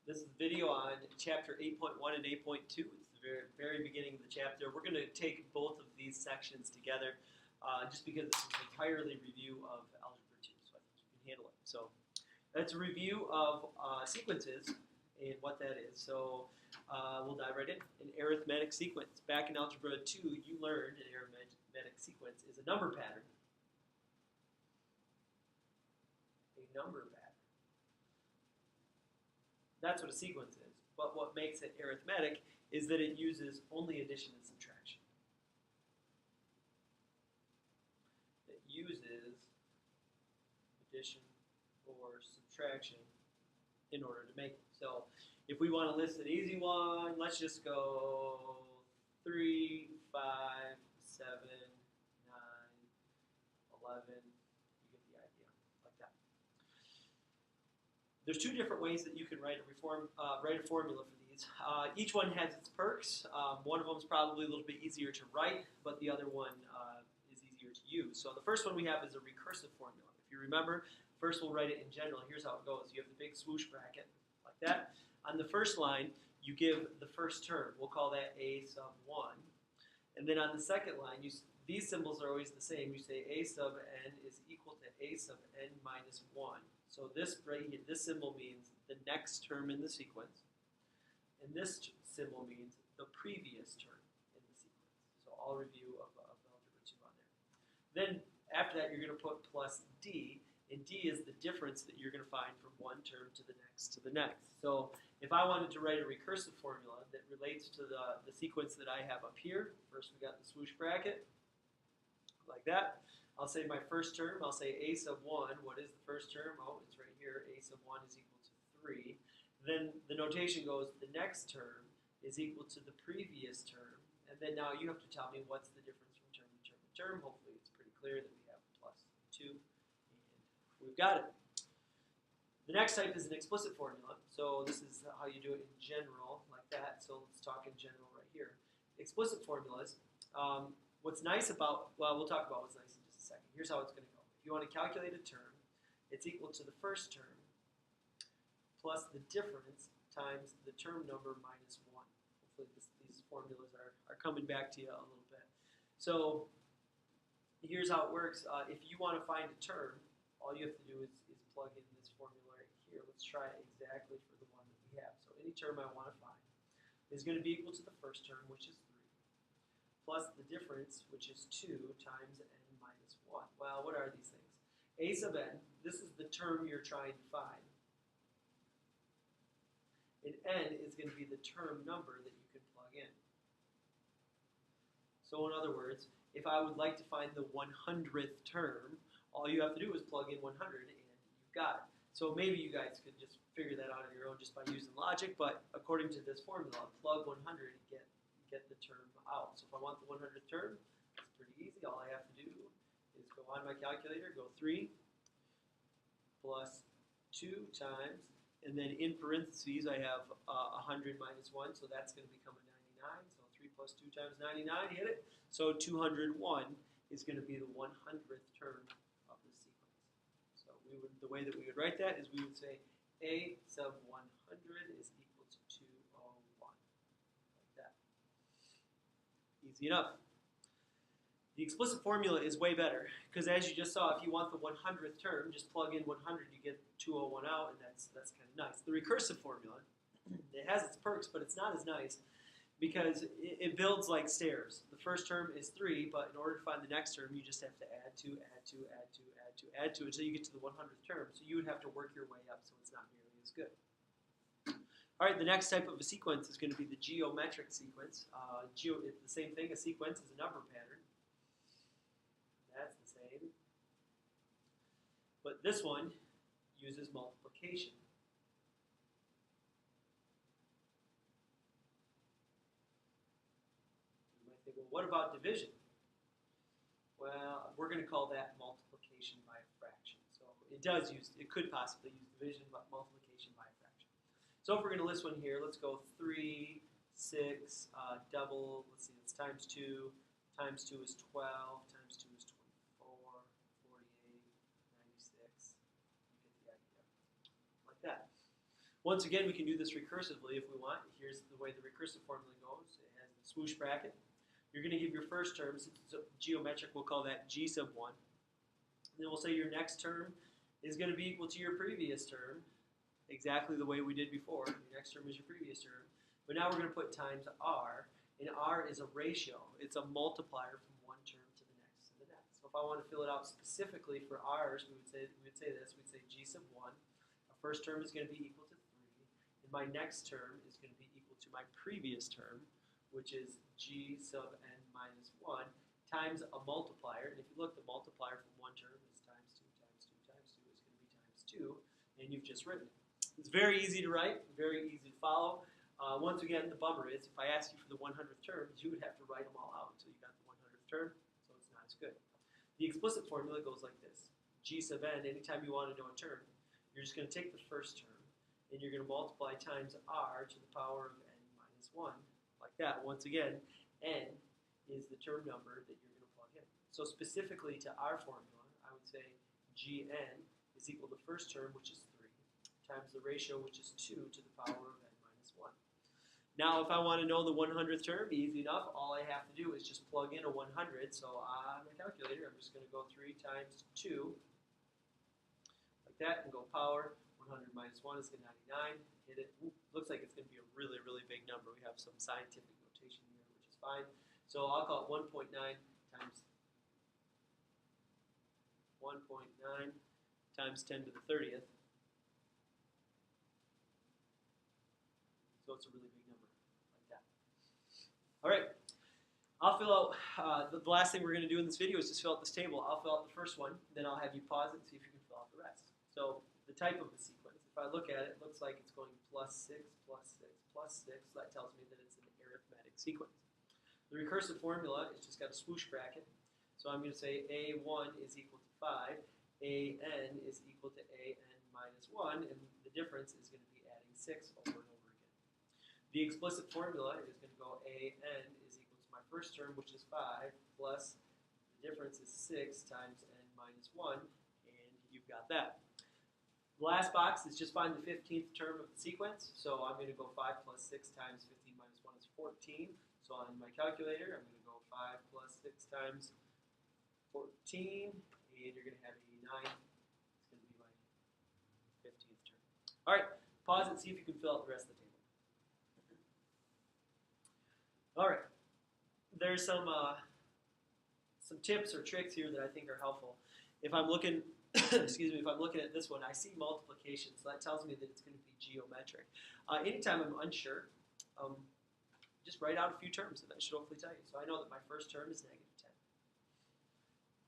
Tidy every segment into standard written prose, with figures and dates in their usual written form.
This is a video on chapter 8.1 and 8.2. It's the very beginning of the chapter. We're going to take both of these sections together just because this is an entirely review of Algebra 2, so I think you can handle it. So that's a review of sequences and what that is. So we'll dive right in. An arithmetic sequence. Back in Algebra 2, you learned an arithmetic sequence is a number pattern. A number pattern. That's what a sequence is. But what makes it arithmetic is that it uses only addition and subtraction. It uses addition or subtraction in order to make it. So if we want to list an easy one, let's just go 3, 5, 7, 9, 11. You get the idea, like that. There's two different ways that you can write a formula for these. Each one has its perks. One of them is probably a little bit easier to write, but the other one is easier to use. So the first one we have is a recursive formula. If you remember, first we'll write it in general. Here's how it goes. You have the big swoosh bracket, like that. On the first line, you give the first term. We'll call that a sub 1. And then on the second line, these symbols are always the same. You say a sub n is equal to a sub n minus 1. So this right here, this symbol means the next term in the sequence, and this symbol means the previous term in the sequence. So I'll review of Algebra 2 on there. Then after that, you're going to put plus d, and d is the difference that you're going to find from one term to the next to the next. So if I wanted to write a recursive formula that relates to the sequence that I have up here, first we got the swoosh bracket, like that. I'll say my first term, I'll say a sub 1. What is the first term? Oh, it's right here. A sub 1 is equal to 3. Then the notation goes, the next term is equal to the previous term. And then now you have to tell me what's the difference from term to term to term. Hopefully it's pretty clear that we have plus 2. And we've got it. The next type is an explicit formula. So this is how you do it in general, like that. So let's talk in general right here. Explicit formulas. What's nice about, well, we'll talk about what's nice in just a second. Here's how it's going to go. If you want to calculate a term, it's equal to the first term plus the difference times the term number minus 1. Hopefully these formulas are coming back to you a little bit. So here's how it works. If you want to find a term, all you have to do is plug in this formula right here. Let's try it exactly for the one that we have. So any term I want to find is going to be equal to the first term, which is 3. Plus the difference, which is 2 times n minus 1. Well, what are these things? A sub n, this is the term you're trying to find. And n is going to be the term number that you can plug in. So in other words, if I would like to find the 100th term, all you have to do is plug in 100 and you've got it. So maybe you guys could just figure that out on your own just by using logic, but according to this formula, plug 100 and get the term out. So if I want the 100th term, it's pretty easy. All I have to do is go on my calculator, go 3 plus 2 times, and then in parentheses I have 100 minus 1, so that's going to become a 99. So 3 plus 2 times 99, hit it. So 201 is going to be the 100th term of the sequence. So the way that we would write that is we would say a sub 100 is equal to 201. Like that. Easy enough. The explicit formula is way better because as you just saw, if you want the 100th term, just plug in 100, you get 201 out, and that's kind of nice. The recursive formula, it has its perks, but it's not as nice because it builds like stairs. The first term is 3, but in order to find the next term, you just have to add 2, add 2, add 2, add 2, add 2 until you get to the 100th term. So you would have to work your way up, so it's not nearly as good. All right, the next type of a sequence is going to be the geometric sequence. It's the same thing. A sequence is a number pattern. That's the same. But this one uses multiplication. You might think, well, what about division? Well, we're going to call that multiplication by a fraction. So it could possibly use division, but multiplication by a fraction. So if we're going to list one here, let's go 3, 6, double, let's see, it's times 2. Times 2 is 12, times 2 is 24, 48, 96. You get the idea. Like that. Once again, we can do this recursively if we want. Here's the way the recursive formula goes. It has the swoosh bracket. You're going to give your first term, since it's geometric, we'll call that G sub 1. And then we'll say your next term is going to be equal to your previous term, exactly the way we did before. Your next term is your previous term. But now we're going to put times R, and R is a ratio. It's a multiplier from one term to the next to the next. So if I want to fill it out specifically for R's, we would say this. We'd say G sub 1. Our first term is going to be equal to 3, and my next term is going to be equal to my previous term, which is G sub n minus 1, times a multiplier. And if you look, the multiplier from one term is times 2 times 2 times 2 is going to be times 2, and you've just written it. It's very easy to write, very easy to follow. Once again, the bummer is, if I asked you for the 100th term, you would have to write them all out until you got the 100th term, so it's not as good. The explicit formula goes like this. G sub n, anytime you want to know a term, you're just going to take the first term, and you're going to multiply times R to the power of n minus 1, like that. Once again, n is the term number that you're going to plug in. So specifically to our formula, I would say Gn is equal to the first term, which is 3, times the ratio, which is 2 to the power of n minus 1. Now, if I want to know the 100th term, easy enough. All I have to do is just plug in a 100. So on my calculator, I'm just going to go 3 times 2, like that, and go power. 100 minus 1 is 99. Hit it. Ooh, looks like it's going to be a really, really big number. We have some scientific notation here, which is fine. So I'll call it 1.9 times 10 to the 30th. So it's a really big number, like that. All right. I'll fill out, the last thing we're going to do in this video is just fill out this table. I'll fill out the first one, then I'll have you pause it and see if you can fill out the rest. So the type of the sequence, if I look at it, it looks like it's going plus 6, plus 6, plus 6. So that tells me that it's an arithmetic sequence. The recursive formula is just got a swoosh bracket. So I'm going to say A1 is equal to 5, AN is equal to AN minus 1, and the difference is going to be adding 6 over and over again. The explicit formula is going to go AN is equal to my first term, which is 5, plus the difference is 6 times n minus 1, and you've got that. The last box is just find the 15th term of the sequence. So I'm going to go 5 plus 6 times 15 minus 1 is 14. So on my calculator, I'm going to go 5 plus 6 times 14, and you're going to have 89. It's going to be my 15th term. All right, pause it, see if you can fill out the rest of the table. All right, there's some tips or tricks here that I think are helpful. If I'm looking, excuse me, if I'm looking at this one, I see multiplication, so that tells me that it's going to be geometric. Anytime I'm unsure, just write out a few terms, and that should hopefully tell you. So I know that my first term is negative 10.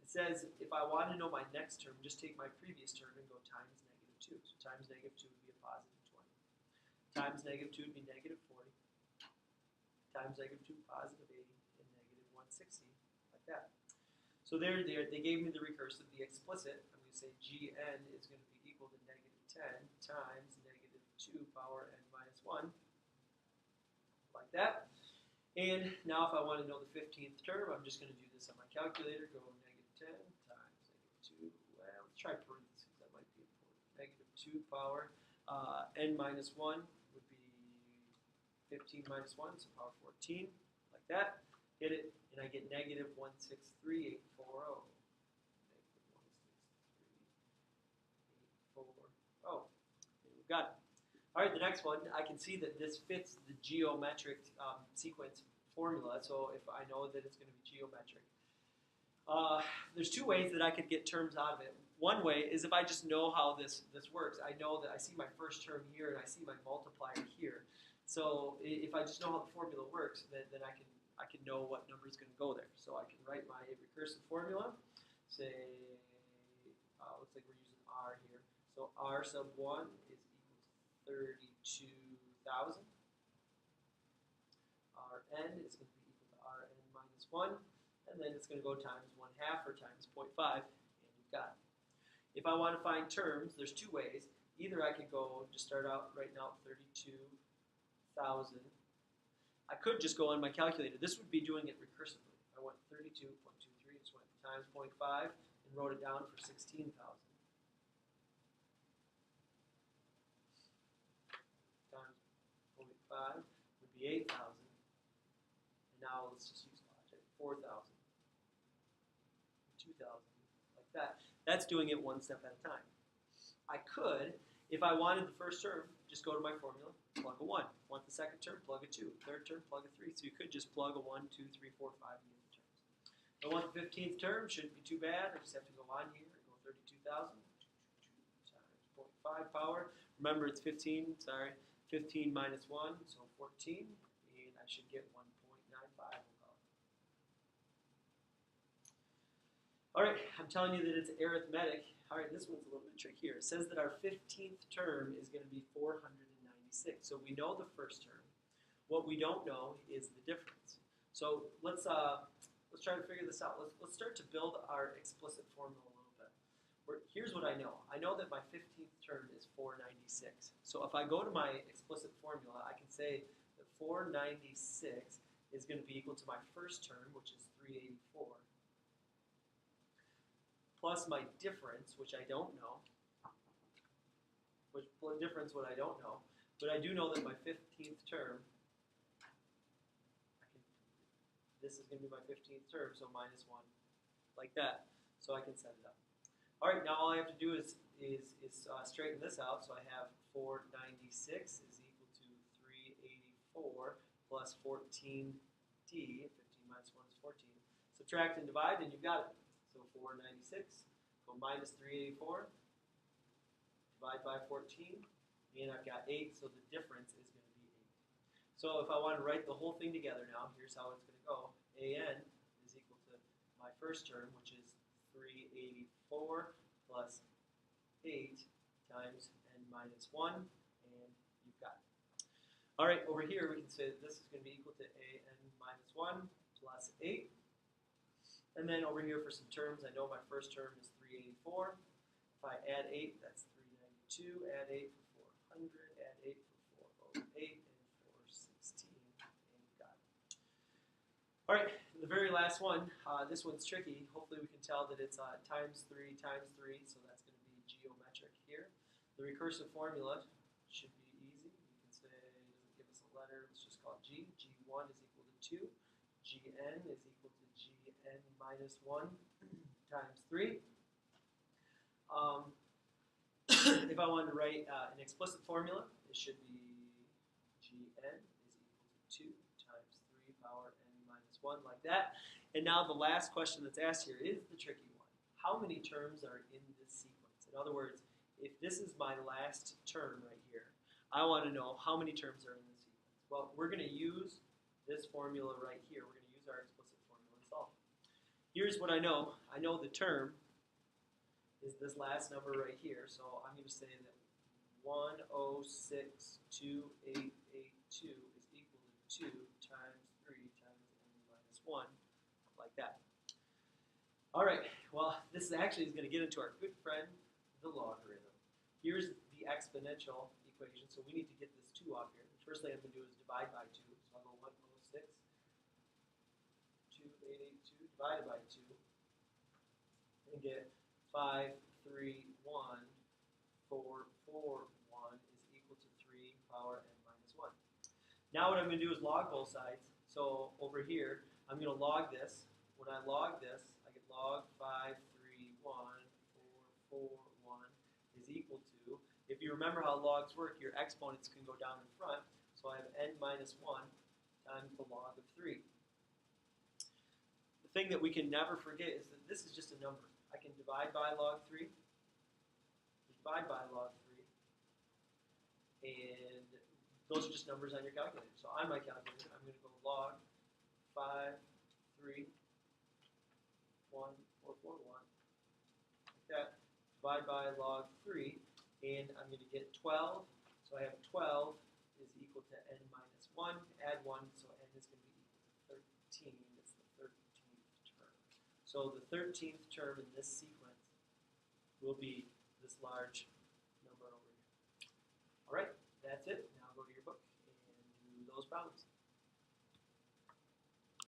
It says if I want to know my next term, just take my previous term and go times negative 2. So times negative 2 would be a positive 20. Times negative 2 would be negative 40. Times negative 2, positive 80, and negative 160, like that. So there, they gave me the recursive, the explicit. I'm going to say Gn is going to be equal to negative 10 times negative 2 power n minus 1, like that. And now if I want to know the 15th term, I'm just going to do this on my calculator. Go negative 10 times negative 2. Well, let's try parentheses. That might be important. Negative 2 power n minus 1 would be 15 minus 1, so power 14, like that. Hit it, and I get negative 163,840. Negative 163,840. And we've got it. All right, the next one, I can see that this fits the geometric sequence formula, so if I know that it's going to be geometric. There's two ways that I could get terms out of it. One way is if I just know how this works. I know that I see my first term here and I see my multiplier here. So if I just know how the formula works, then I can know what number is going to go there. So I can write my recursive formula. Say, looks like we're using R here. So R sub 1 is 32,000. Rn is going to be equal to Rn minus 1, and then it's going to go times 1/2 or times 0.5, and you've got it. If I want to find terms, there's two ways. Either I could go, just start out right now, 32,000. I could just go on my calculator. This would be doing it recursively. I went 32.23, just went times 0.5, and wrote it down for 16,000. be 8,000. And now let's just use logic. 4,000, 2,000, like that. That's doing it one step at a time. I could, if I wanted the first term, just go to my formula, plug a 1. Want the second term, plug a 2. Third term, plug a 3. So you could just plug a 1, 2, 3, 4, 5 and get the terms. If I want the 15th term, shouldn't be too bad. I just have to go on here and go 32,000 times 0.5 power. Remember, it's 15, sorry. 15 minus 1, so 14. And I should get 1.95. All right, I'm telling you that it's arithmetic. All right, this one's a little bit trickier. It says that our 15th term is going to be 496. So we know the first term. What we don't know is the difference. So let's try to figure this out. Let's start to build our explicit formula a little bit. Here's what I know. I know that my 15th term is 496. So if I go to my explicit formula, I can say that 496 is going to be equal to my first term, which is 384. Plus my difference, which I don't know, but I do know that my 15th term, this is going to be my 15th term, so minus 1, like that. So I can set it up. All right, now all I have to do is straighten this out. So I have 496 is equal to 384 plus 14d. 15 minus 1 is 14. Subtract and divide, and you've got it. So 496, go minus 384, divide by 14, and I've got 8, so the difference is going to be 8. So if I want to write the whole thing together now, here's how it's going to go. AN is equal to my first term, which is 384 plus 8 times n minus 1, and you've got it. All right, over here we can say that this is going to be equal to AN minus 1 plus 8. And then over here for some terms, I know my first term is 384. If I add 8, that's 392. Add 8 for 400. Add 8 for 408. And 416. And you got it. All right, the very last one. This one's tricky. Hopefully we can tell that it's times 3 times 3. So that's going to be geometric here. The recursive formula should be easy. You can say, it doesn't give us a letter. Let's just call it G. G1 is equal to 2. Gn is equal to Gn minus 1 times 3. If I wanted to write an explicit formula, it should be Gn is equal to 2 times 3 power n minus 1, like that. And now the last question that's asked here is the tricky one. How many terms are in this sequence? In other words, if this is my last term right here, I want to know how many terms are in this sequence. Well, we're going to use this formula right here. We're going to use our explicit formula and solve it. Here's what I know. I know the term is this last number right here. So I'm going to say that 1062882 is equal to 2 times 3 times n minus 1, like that. All right, well, this actually is going to get into our good friend, the logarithm. Here's the exponential equation. So we need to get this 2 off here. The first thing I'm going to do is divide by 2. So I'll go 1062882 divided by 2 and get 531441 is equal to 3 power n minus 1. Now what I'm going to do is log both sides. So over here, I'm going to log this. When I log this, I get log 531441 is equal to, if you remember how logs work, your exponents can go down in front. So I have n minus 1 times the log of 3. The thing that we can never forget is that this is just a number. I can divide by log 3, divide by log 3, and those are just numbers on your calculator. So on my calculator, I'm going to go log 531441, like that, divide by log 3, and I'm going to get 12. So I have 12 is equal to n minus 1, add 1, so n is going to be equal to 13. It's the 13th term. So the 13th term in this sequence will be this large number over here. All right, that's it. Now go to your book and do those problems.